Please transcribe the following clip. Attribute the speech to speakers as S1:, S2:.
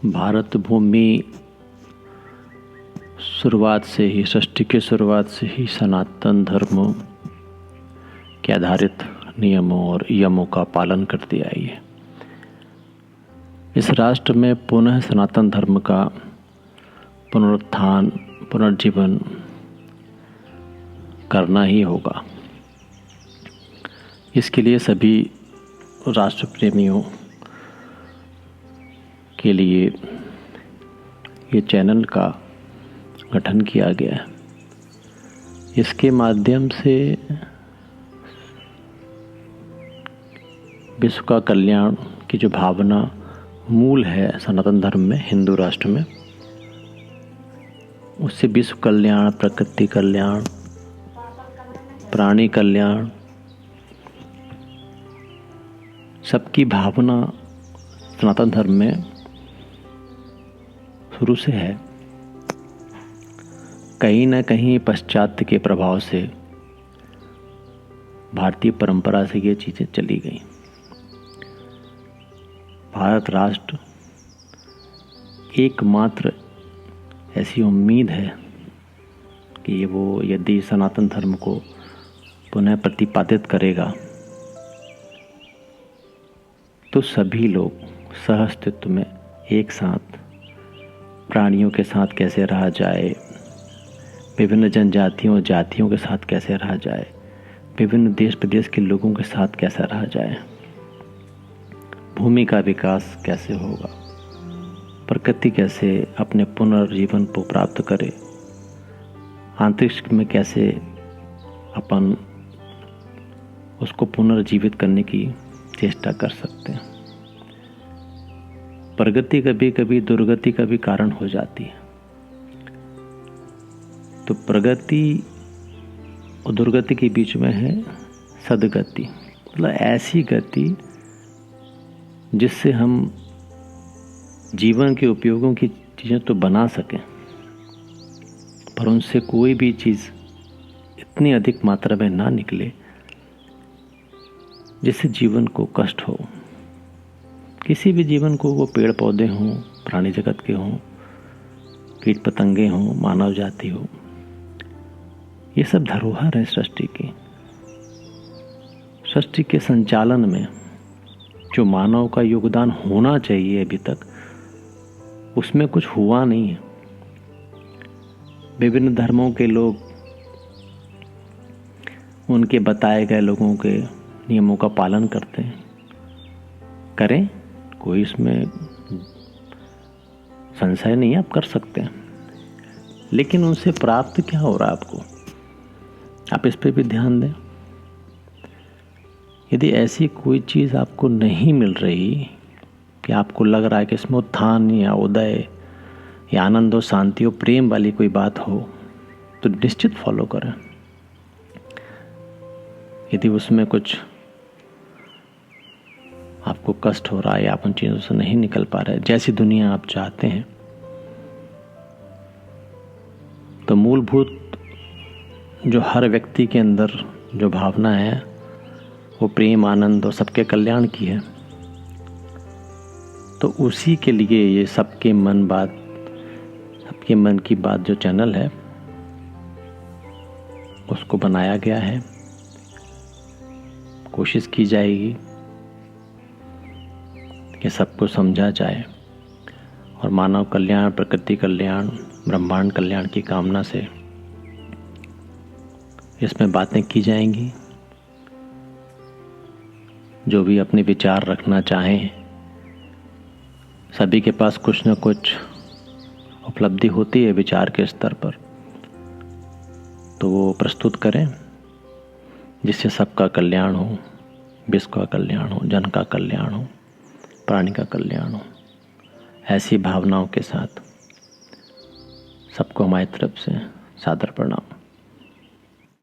S1: भारत भूमि शुरुआत से ही, सृष्टि की शुरुआत से ही सनातन धर्म के आधारित नियमों और यमों का पालन करती आई है। इस राष्ट्र में पुनः सनातन धर्म का पुनरुत्थान, पुनर्जीवन करना ही होगा। इसके लिए सभी राष्ट्र प्रेमियों के लिए ये चैनल का गठन किया गया है। इसके माध्यम से विश्व का कल्याण की जो भावना मूल है सनातन धर्म में, हिंदू राष्ट्र में, उससे विश्व कल्याण, प्रकृति कल्याण, प्राणी कल्याण, सबकी भावना सनातन धर्म में शुरू से है। कहीं न कहीं पाश्चात्य के प्रभाव से, भारतीय परंपरा से ये चीज़ें चली गई। भारत राष्ट्र एकमात्र ऐसी उम्मीद है कि वो यदि सनातन धर्म को पुनः प्रतिपादित करेगा तो सभी लोग सहअस्तित्व में एक साथ, प्राणियों के साथ कैसे रहा जाए, विभिन्न जनजातियों जातियों के साथ कैसे रहा जाए, विभिन्न देश प्रदेश के लोगों के साथ कैसा रहा जाए, भूमि का विकास कैसे होगा, प्रकृति कैसे अपने पुनर्जीवन को प्राप्त करे, अंतरिक्ष में कैसे अपन उसको पुनर्जीवित करने की चेष्टा कर सकते हैं। प्रगति कभी कभी दुर्गति का भी कारण हो जाती है। तो प्रगति और दुर्गति के बीच में है सद्गति, मतलब ऐसी गति जिससे हम जीवन के उपयोगों की चीज़ें तो बना सकें, पर उनसे कोई भी चीज़ इतनी अधिक मात्रा में ना निकले जिससे जीवन को कष्ट हो। किसी भी जीवन को, वो पेड़ पौधे हों, प्राणी जगत के हों, कीट पतंगे हों, मानव जाति हो, ये सब धरोहर है सृष्टि की। सृष्टि के संचालन में जो मानव का योगदान होना चाहिए अभी तक, उसमें कुछ हुआ नहीं है। विभिन्न धर्मों के लोग उनके बताए गए लोगों के नियमों का पालन करते हैं, करें, कोई इसमें संशय नहीं है, आप कर सकते हैं। लेकिन उनसे प्राप्त क्या हो रहा है आपको, आप इस पे भी ध्यान दें। यदि ऐसी कोई चीज़ आपको नहीं मिल रही कि आपको लग रहा है कि इसमें उत्थान या उदय या आनंद और शांति और प्रेम वाली कोई बात हो, तो निश्चित फॉलो करें। यदि उसमें कुछ आपको कष्ट हो रहा है या आप उन चीज़ों से नहीं निकल पा रहे, जैसी दुनिया आप चाहते हैं, तो मूलभूत जो हर व्यक्ति के अंदर जो भावना है वो प्रेम, आनंद और सबके कल्याण की है। तो उसी के लिए ये सबके मन की बात जो चैनल है उसको बनाया गया है। कोशिश की जाएगी कि सबको समझा जाए और मानव कल्याण, प्रकृति कल्याण, ब्रह्मांड कल्याण की कामना से इसमें बातें की जाएंगी। जो भी अपने विचार रखना चाहें, सभी के पास कुछ न कुछ उपलब्धि होती है विचार के स्तर पर, तो वो प्रस्तुत करें जिससे सबका कल्याण हो, विश्व का कल्याण हो, जन का कल्याण हो, प्राणी का कल्याण हो। ऐसी भावनाओं के साथ सबको हमारी तरफ से सादर प्रणाम।